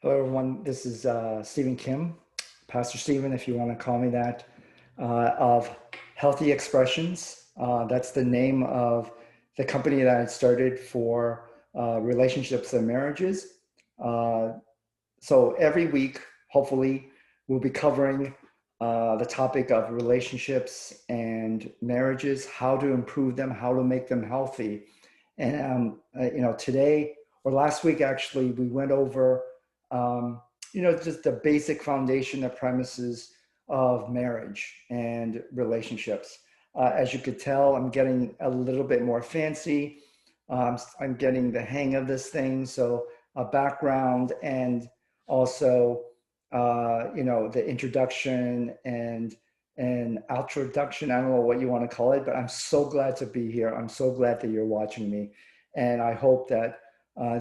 Hello, everyone. This is Stephen Kim, Pastor Stephen, if you want to call me that, of Healthy Expressions. That's the name of the company that I started for relationships and marriages. Uh, so every week, hopefully, we'll be covering the topic of relationships and marriages, how to improve them, how to make them healthy. And today or last week, actually, we went over um, just the basic foundation, the premises of marriage and relationships. As you could tell, I'm getting a little bit more fancy. I'm getting the hang of this thing. So a background and also, the introduction and outroduction. I don't know what you want to call it, but I'm so glad to be here. I'm so glad that you're watching me. And I hope that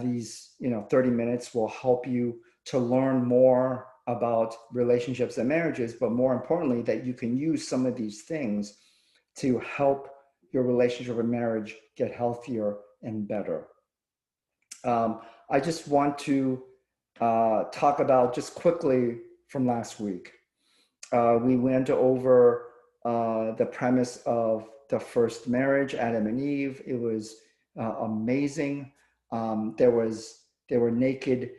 these 30 minutes will help you to learn more about relationships and marriages, but more importantly, that you can use some of these things to help your relationship or marriage get healthier and better. I just want to talk about just quickly from last week. We went over the premise of the first marriage, Adam and Eve. It was amazing. They were naked,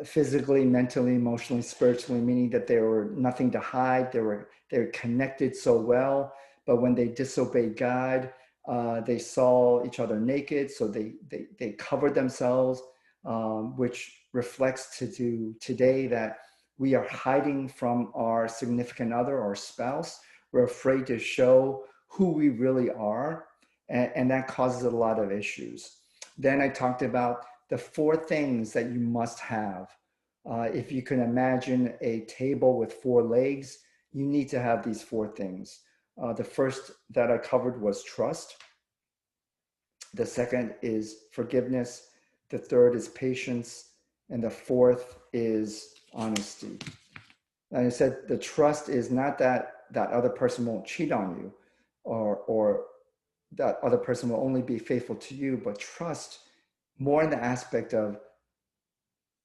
physically, mentally, emotionally, spiritually, meaning that they were nothing to hide. They were connected so well, but when they disobeyed God, they saw each other naked, so they covered themselves, which reflects to today that we are hiding from our significant other or spouse. We're afraid to show who we really are, and that causes a lot of issues. Then I talked about the four things that you must have. If you can imagine a table with four legs, you need to have these four things. The first that I covered was trust. The second is forgiveness. The third is patience. And the fourth is honesty. And I said the trust is not that that other person won't cheat on you, or that other person will only be faithful to you, but trust more in the aspect of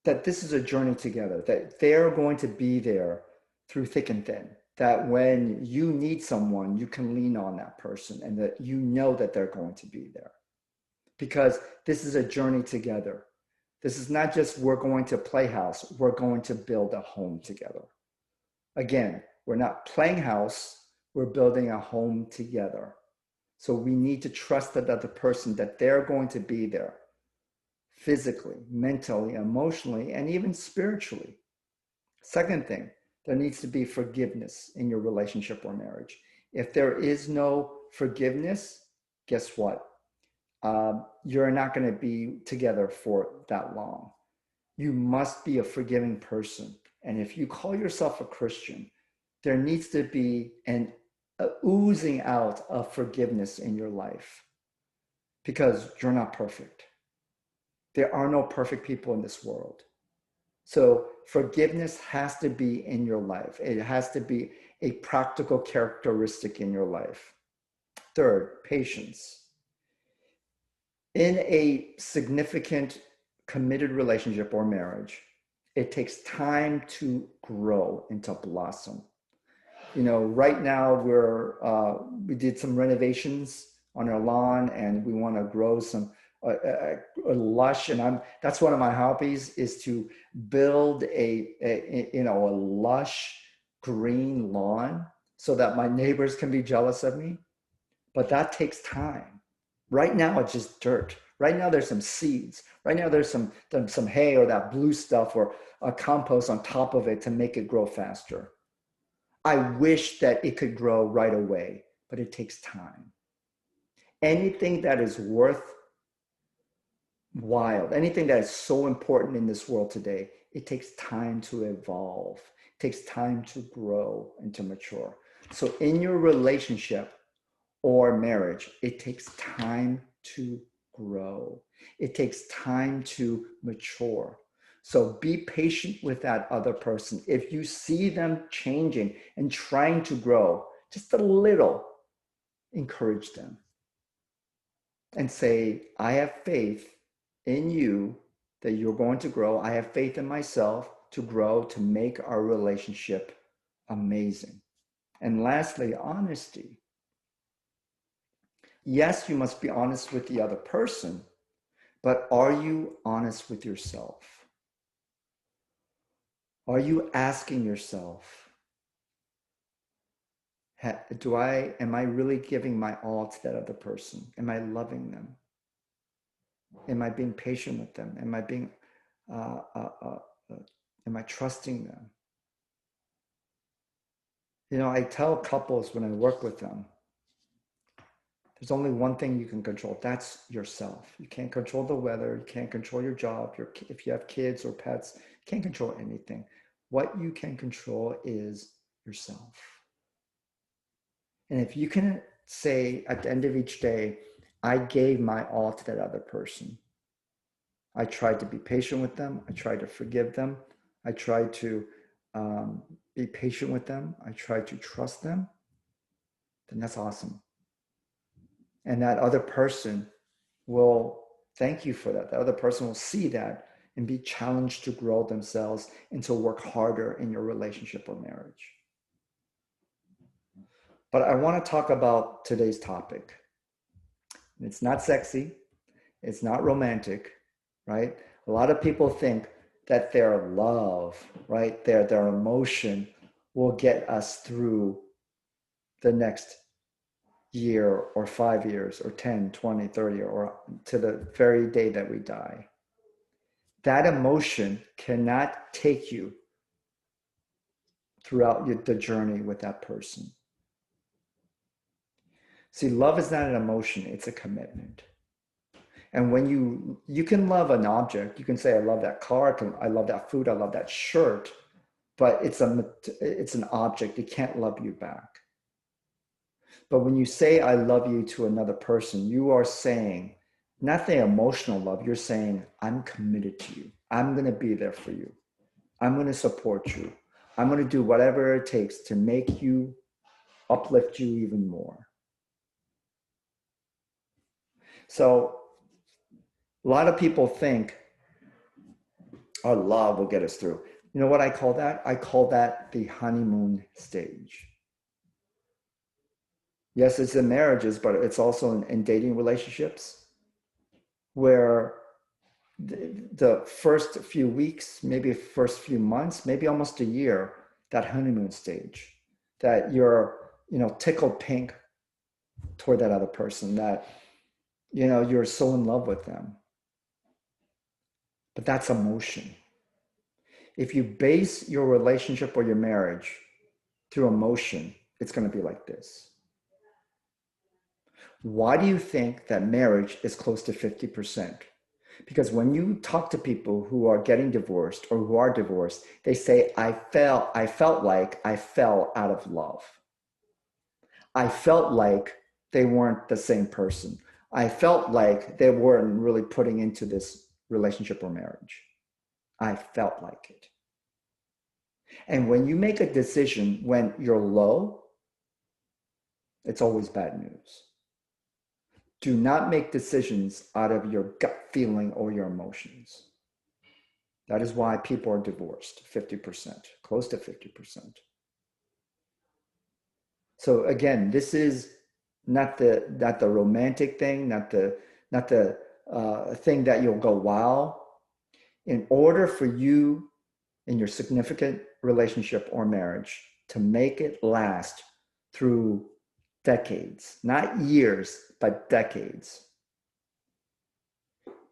that this is a journey together, that they're going to be there through thick and thin, that when you need someone, you can lean on that person and that you know that they're going to be there. Because this is a journey together. This is not just we're going to play house, we're going to build a home together. Again, we're not playing house, we're building a home together. So we need to trust that other person, that they're going to be there physically, mentally, emotionally, and even spiritually. Second thing, there needs to be forgiveness in your relationship or marriage. If there is no forgiveness, guess what? You're not going to be together for that long. You must be a forgiving person. And if you call yourself a Christian, there needs to be an oozing out of forgiveness in your life because you're not perfect. There are no perfect people in this world. So forgiveness has to be in your life. It has to be a practical characteristic in your life. Third, patience. In a significant committed relationship or marriage, it takes time to grow and to blossom. Right now we did some renovations on our lawn, and we want to grow some a lush. And that's one of my hobbies, is to build a lush green lawn so that my neighbors can be jealous of me. But that takes time. Right now it's just dirt. Right now there's some seeds. Right now there's some hay or that blue stuff or a compost on top of it to make it grow faster. I wish that it could grow right away, but it takes time. Anything that is worthwhile, anything that is so important in this world today, it takes time to evolve. It takes time to grow and to mature. So in your relationship or marriage, it takes time to grow. It takes time to mature. So be patient with that other person. If you see them changing and trying to grow just a little, encourage them and say, I have faith in you that you're going to grow. I have faith in myself to grow, to make our relationship amazing. And lastly, honesty. Yes, you must be honest with the other person, but are you honest with yourself? Are you asking yourself, am I really giving my all to that other person? Am I loving them? Am I being patient with them? Uh, uh, uh, am I trusting them? You know, I tell couples when I work with them, there's only one thing you can control. That's yourself. You can't control the weather. You can't control your job. If you have kids or pets, you can't control anything. What you can control is yourself. And if you can say at the end of each day, I gave my all to that other person. I tried to be patient with them. I tried to forgive them. I tried to be patient with them. I tried to trust them. Then that's awesome. And that other person will thank you for that. The other person will see that and be challenged to grow themselves and to work harder in your relationship or marriage. But I want to talk about today's topic. It's not sexy. It's not romantic, right? A lot of people think that their love, right, their emotion will get us through the next year or 5 years or 10, 20, 30, or to the very day that we die. That emotion cannot take you throughout the journey with that person. See, love is not an emotion, it's a commitment. And when you can love an object, you can say, I love that car, I love that food, I love that shirt, but it's an object, it can't love you back. But when you say, I love you to another person, you are saying, not the emotional love, you're saying, I'm committed to you. I'm going to be there for you. I'm going to support you. I'm going to do whatever it takes to make you, uplift you even more. So a lot of people think our love will get us through. You know what I call that? I call that the honeymoon stage. Yes, it's in marriages, but it's also in dating relationships where the first few weeks, maybe first few months, maybe almost a year, that honeymoon stage, that you're, tickled pink toward that other person, that, you're so in love with them. But that's emotion. If you base your relationship or your marriage through emotion, it's going to be like this. Why do you think that marriage is close to 50%? Because when you talk to people who are getting divorced or who are divorced, they say, I felt like I fell out of love. I felt like they weren't the same person. I felt like they weren't really putting into this relationship or marriage. I felt like it. And when you make a decision when you're low, it's always bad news. Do not make decisions out of your gut feeling or your emotions. That is why people are divorced, 50%, close to 50%. So again, this is not the romantic thing, not the thing that you'll go, wow. In order for you in your significant relationship or marriage to make it last through decades, not years, but decades,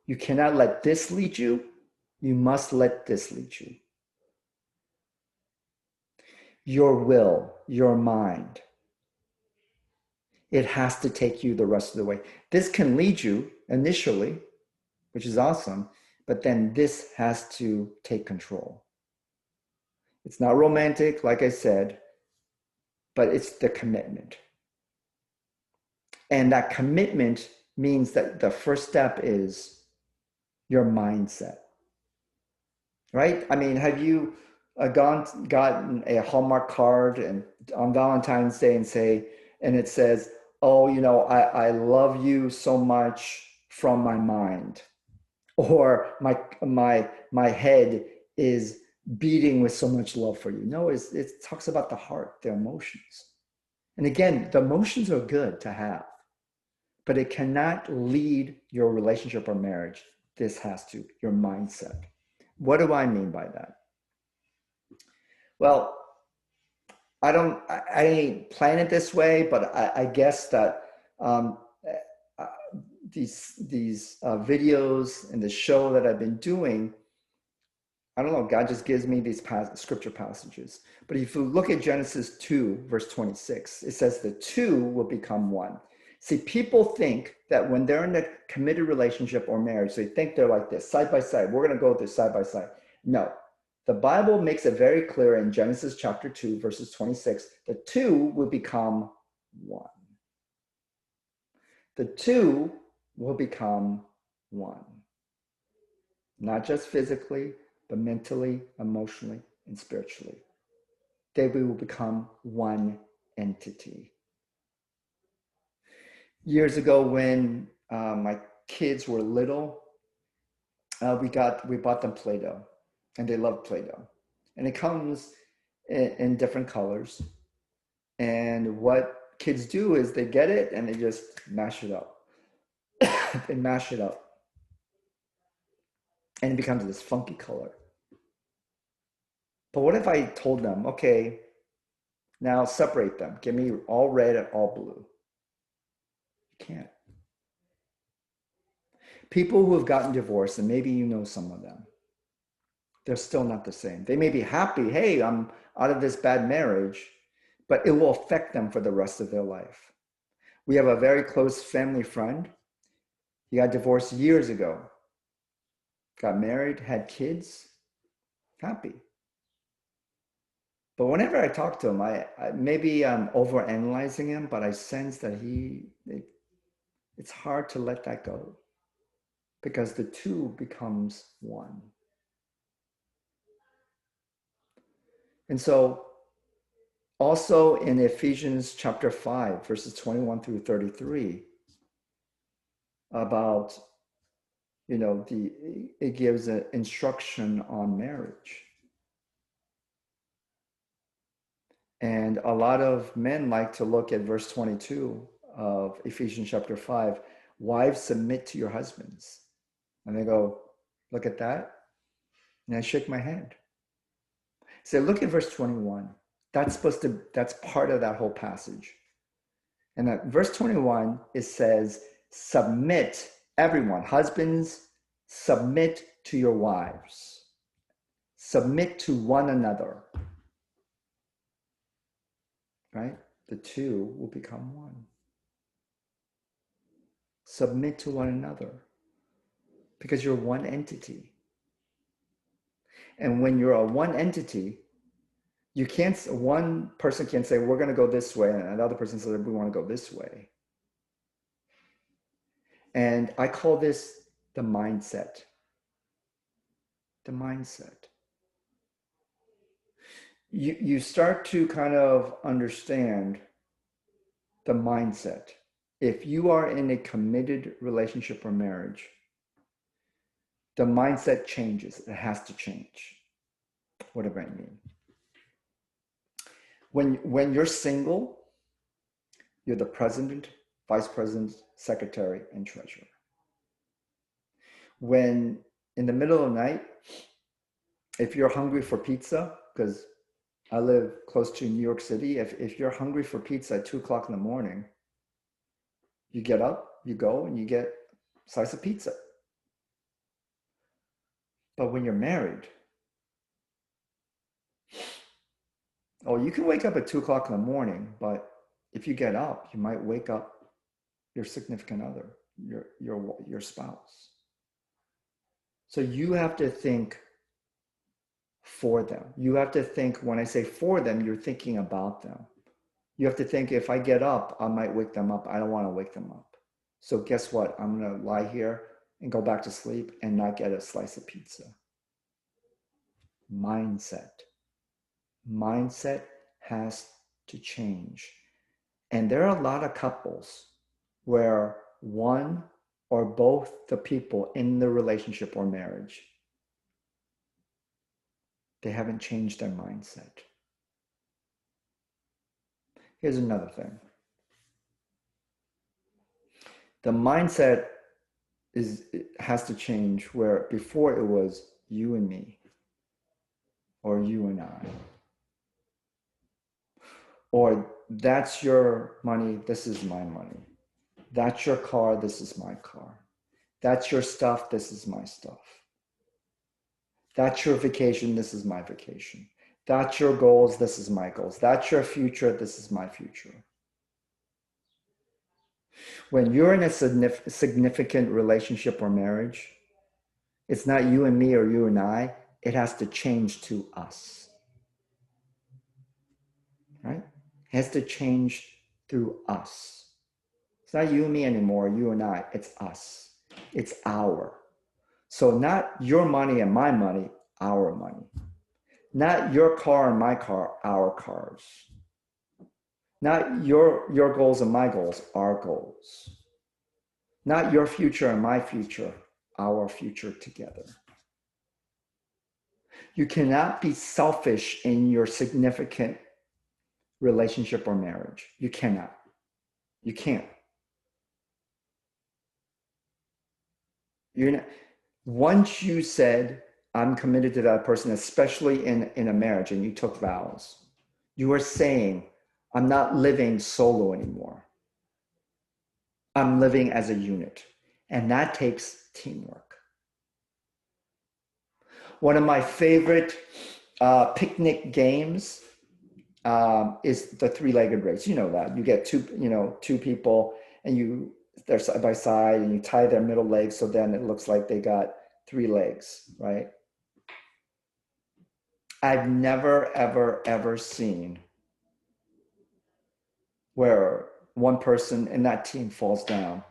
you cannot let this lead you. You must let this lead you. Your will, your mind, it has to take you the rest of the way. This can lead you initially, which is awesome, but then this has to take control. It's not romantic, like I said, but it's the commitment. And that commitment means that the first step is your mindset, right? I mean, have you gotten a Hallmark card and on Valentine's Day and it says, oh, I love you so much from my mind. or my head is beating with so much love for you. No, it talks about the heart, the emotions. And again, the emotions are good to have, but it cannot lead your relationship or marriage. This has to, your mindset. What do I mean by that? Well, I ain't plan it this way, but I guess that um, uh, these videos and the show that I've been doing, I don't know, God just gives me these scripture passages. But if you look at Genesis 2, verse 26, it says the two will become one. See, people think that when they're in a committed relationship or marriage, they think they're like this, side by side. We're going to go with this side by side. No, the Bible makes it very clear in Genesis chapter 2, verses 26, the two will become one. The two will become one. Not just physically, but mentally, emotionally, and spiritually. They will become one entity. Years ago, when my kids were little, we bought them Play-Doh, and they love Play-Doh, and it comes in different colors. And what kids do is they get it and they just mash it up. They mash it up, and it becomes this funky color. But what if I told them, okay, now separate them. Give me all red and all blue. You can't. People who have gotten divorced, and maybe you know some of them, they're still not the same. They may be happy, hey, I'm out of this bad marriage, but it will affect them for the rest of their life. We have a very close family friend. He got divorced years ago, got married, had kids, happy. But whenever I talk to him, maybe I'm overanalyzing him, but I sense that it's hard to let that go because the two becomes one. And so also in Ephesians chapter 5, verses 21 through 33, about, it gives an instruction on marriage. And a lot of men like to look at verse 22 of Ephesians chapter 5, wives, submit to your husbands. And they go, look at that. And I shake my head. Say, look at verse 21. That's part of that whole passage. And that verse 21, it says, submit, everyone, husbands, submit to your wives. Submit to one another. Right? The two will become one. Submit to one another. Because you're one entity. And when you're a one entity, one person can't say, we're going to go this way, and another person says, we want to go this way. And I call this the mindset. The mindset. You start to kind of understand the mindset. If you are in a committed relationship or marriage, the mindset changes. It has to change. What do I mean? When you're single, you're the president, vice president, secretary, and treasurer. When in the middle of the night, if you're hungry for pizza, because I live close to New York City, if you're hungry for pizza at 2:00 in the morning, you get up, you go, and you get a slice of pizza. But when you're married, you can wake up at 2:00 in the morning, but if you get up, you might wake up your significant other, your spouse. So you have to think for them. You have to think, when I say for them, you're thinking about them. You have to think, if I get up, I might wake them up. I don't want to wake them up. So guess what? I'm going to lie here and go back to sleep and not get a slice of pizza. Mindset. Mindset has to change. And there are a lot of couples where one or both the people in the relationship or marriage, they haven't changed their mindset. Here's another thing. The mindset has to change, where before it was you and me, or you and I, or that's your money, this is my money. That's your car, this is my car. That's your stuff, this is my stuff. That's your vacation, this is my vacation. That's your goals, this is my goals. That's your future, this is my future. When you're in a significant relationship or marriage, it's not you and me or you and I. It has to change to us, right? It has to change through us. It's not you and me anymore, you and I. It's us. It's our. So not your money and my money, our money. Not your car and my car, our cars. Not your goals and my goals, our goals. Not your future and my future, our future together. You cannot be selfish in your significant relationship or marriage. You cannot. You can't. You're not. Once you said, I'm committed to that person, especially in a marriage, and you took vows, you are saying, I'm not living solo anymore. I'm living as a unit. And that takes teamwork. One of my favorite picnic games is the three-legged race. You know that. You get two people, and they're side by side, and you tie their middle legs, so then it looks like they got three legs, right? I've never, ever, ever seen where one person in that team falls down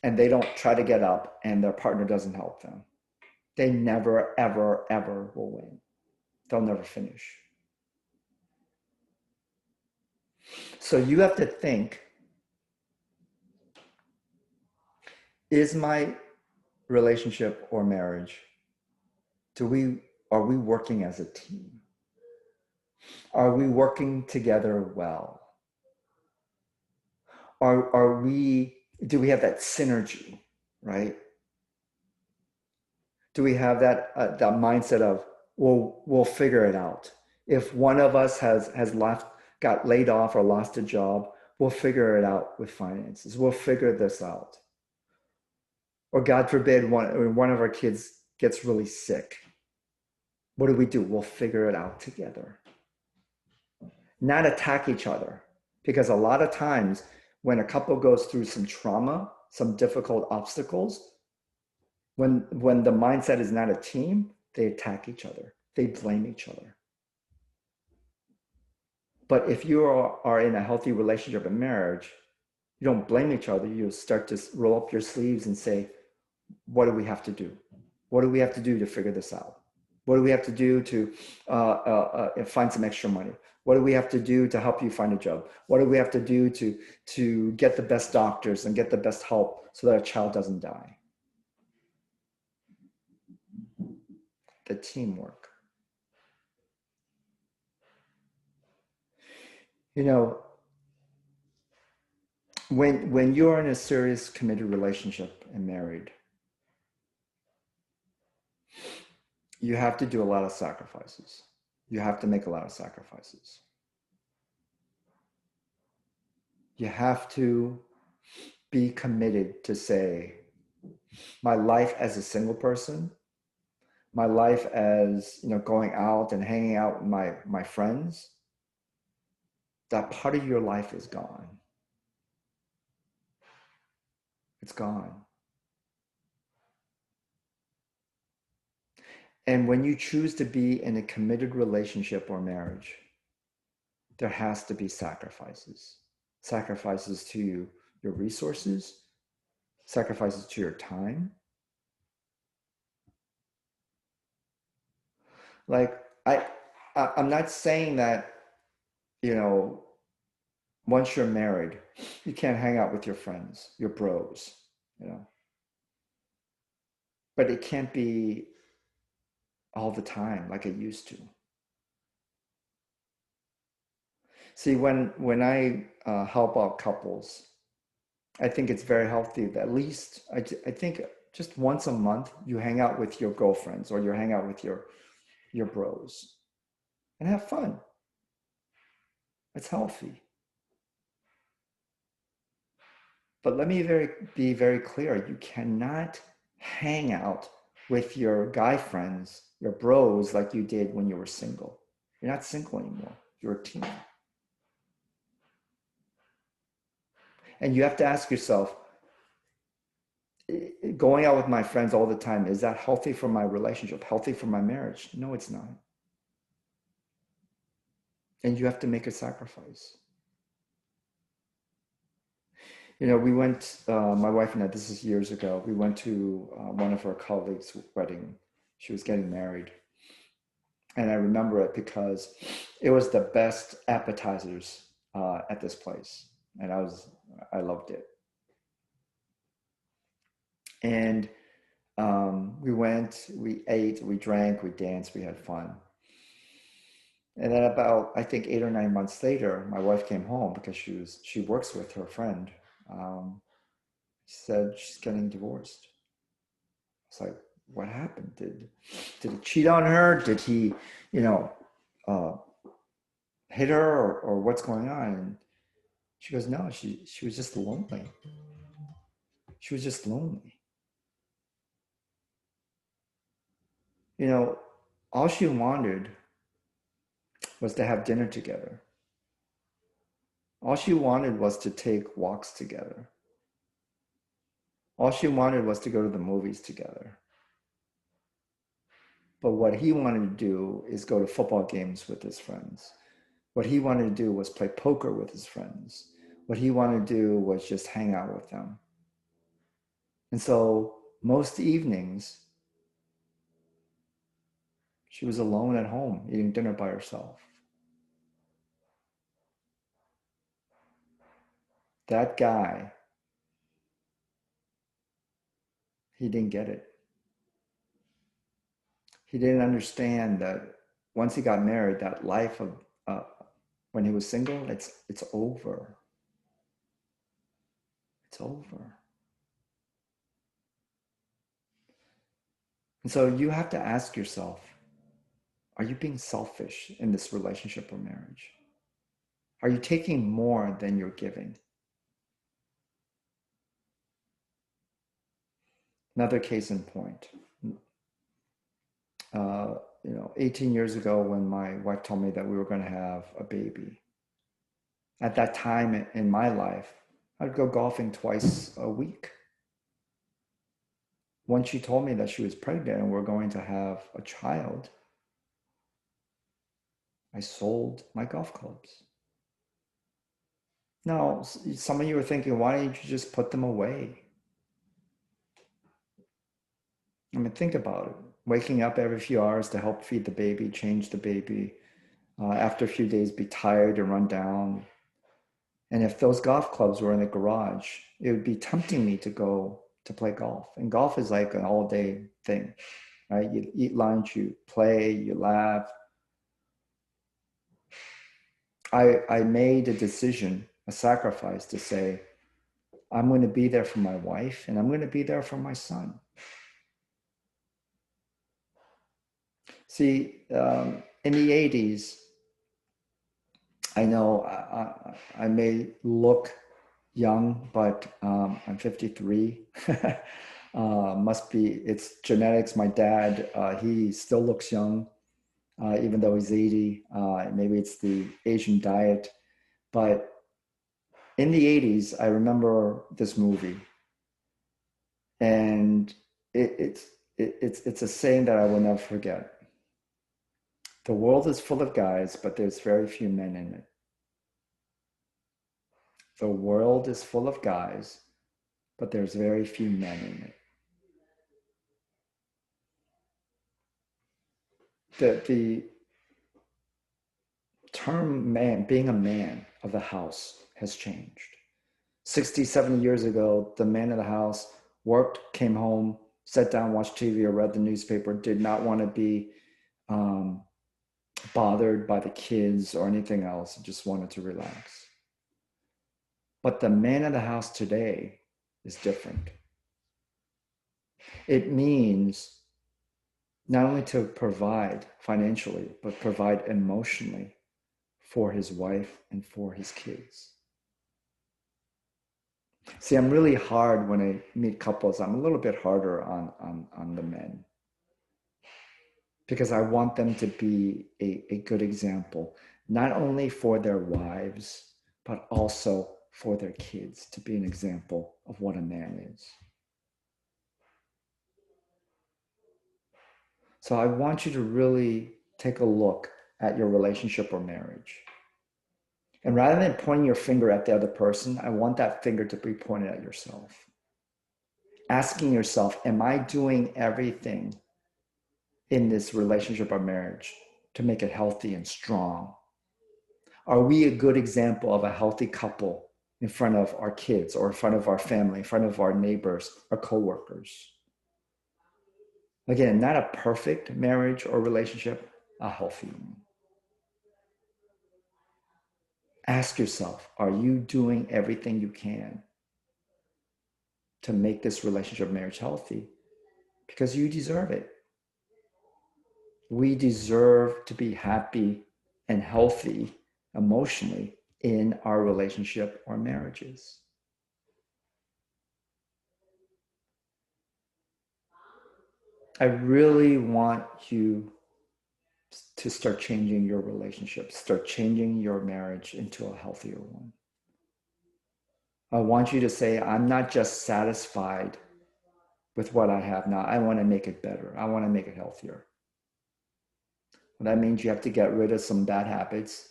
and they don't try to get up and their partner doesn't help them. They never, ever, ever will win. They'll never finish. So you have to think, is my relationship or marriage, are we working as a team? Are we working together well? Do we have that synergy, right? Do we have that mindset of, we'll figure it out? If one of us has got laid off or lost a job, we'll figure it out with finances. We'll figure this out. Or God forbid, one of our kids gets really sick. What do? We'll figure it out together. Not attack each other. Because a lot of times when a couple goes through some trauma, some difficult obstacles, when the mindset is not a team, they attack each other. They blame each other. But if you are in a healthy relationship and marriage, you don't blame each other. You start to roll up your sleeves and say, what do we have to do? What do we have to do to figure this out? What do we have to do to find some extra money? What do we have to do to help you find a job? What do we have to do to get the best doctors and get the best help so that a child doesn't die? The teamwork. You know, when you're in a serious committed relationship and married, you have to do a lot of sacrifices. You have to make a lot of sacrifices. You have to be committed to say, my life as a single person, my life as, going out and hanging out with my friends, that part of your life is gone. It's gone. And when you choose to be in a committed relationship or marriage, there has to be sacrifices. Sacrifices to your resources, sacrifices to your time. Like, I'm not saying that, once you're married, you can't hang out with your friends, your bros, but it can't be all the time like it used to. See, when I help out couples, I think it's very healthy that at least I think just once a month you hang out with your girlfriends or you hang out with your bros and have fun. It's healthy. But let me be very clear. You cannot hang out with your guy friends, your bros, like you did when you were single. You're not single anymore. You're a team. And you have to ask yourself, going out with my friends all the time, is that healthy for my relationship, healthy for my marriage? No, it's not. And you have to make a sacrifice. You know, we went, my wife and I, this is years ago, we went to one of our colleagues' wedding. She was getting married. And I remember it because it was the best appetizers at this place. And I loved it. And we went, we ate, we drank, we danced, we had fun. And then about, I think 8 or 9 months later, my wife came home because she works with her friend. She said she's getting divorced. It's like, what happened? Did he cheat on her? Did he, you know, uh, hit her or what's going on? And she goes, no, she was just lonely. She was just lonely. You know, all she wanted was to have dinner together. All she wanted was to take walks together. All she wanted was to go to the movies together. But what he wanted to do is go to football games with his friends. What he wanted to do was play poker with his friends. What he wanted to do was just hang out with them. And so most evenings, she was alone at home eating dinner by herself. That guy, he didn't get it. He didn't understand that once he got married, that life of when he was single, it's over. It's over. And so you have to ask yourself, are you being selfish in this relationship or marriage? Are you taking more than you're giving? Another case in point. 18 years ago when my wife told me that we were going to have a baby. At that time in my life, I'd go golfing twice a week. Once she told me that she was pregnant and we're going to have a child, I sold my golf clubs. Now, some of you are thinking, why didn't you just put them away? I mean, think about it. Waking up every few hours to help feed the baby, change the baby, after a few days be tired and run down. And if those golf clubs were in the garage, it would be tempting me to go to play golf. And golf is like an all-day thing, right? You eat lunch, you play, you laugh. I made a decision, a sacrifice to say, I'm going to be there for my wife and I'm going to be there for my son. See, in the 80s, I know I may look young, but I'm 53. Must be, it's genetics. My dad, he still looks young, even though he's 80. Maybe it's the Asian diet. But in the 80s, I remember this movie. And it's a saying that I will never forget. The world is full of guys, but there's very few men in it. The world is full of guys, but there's very few men in it. The term man, being a man of the house, has changed. 60, 70 years ago, the man of the house worked, came home, sat down, watched TV, or read the newspaper, did not want to be bothered by the kids or anything else, just wanted to relax. But the man of the house today is different. It means not only to provide financially, but provide emotionally for his wife and for his kids. See, I'm really hard when I meet couples. I'm a little bit harder on the men because I want them to be a good example, not only for their wives, but also for their kids, to be an example of what a man is. So I want you to really take a look at your relationship or marriage. And rather than pointing your finger at the other person, I want that finger to be pointed at yourself. Asking yourself, am I doing everything in this relationship or marriage to make it healthy and strong? Are we a good example of a healthy couple in front of our kids or in front of our family, in front of our neighbors, our coworkers? Again, not a perfect marriage or relationship, a healthy one. Ask yourself, are you doing everything you can to make this relationship or marriage healthy? Because you deserve it. We deserve to be happy and healthy emotionally in our relationship or marriages. I really want you to start changing your relationship, start changing your marriage into a healthier one. I want you to say, I'm not just satisfied with what I have now. I want to make it better. I want to make it healthier. And that means you have to get rid of some bad habits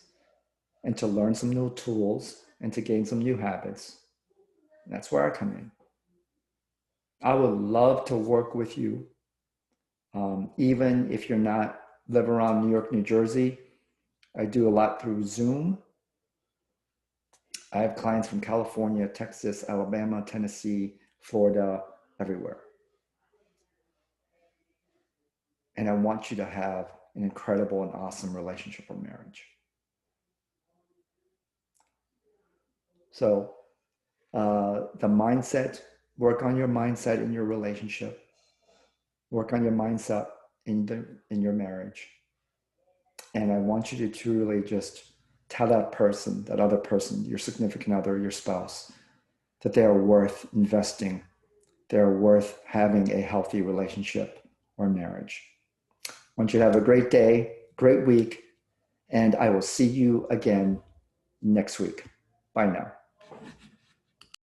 and to learn some new tools and to gain some new habits. That's where I come in. I would love to work with you. Even if you're not live around New York, New Jersey, I do a lot through Zoom. I have clients from California, Texas, Alabama, Tennessee, Florida, everywhere. And I want you to have an incredible and awesome relationship or marriage. So the mindset, work on your mindset in your relationship, work on your mindset in your marriage. And I want you to truly just tell that person, that other person, your significant other, your spouse, that they are worth investing. They're worth having a healthy relationship or marriage. I want you to have a great day, great week, and I will see you again next week. Bye now.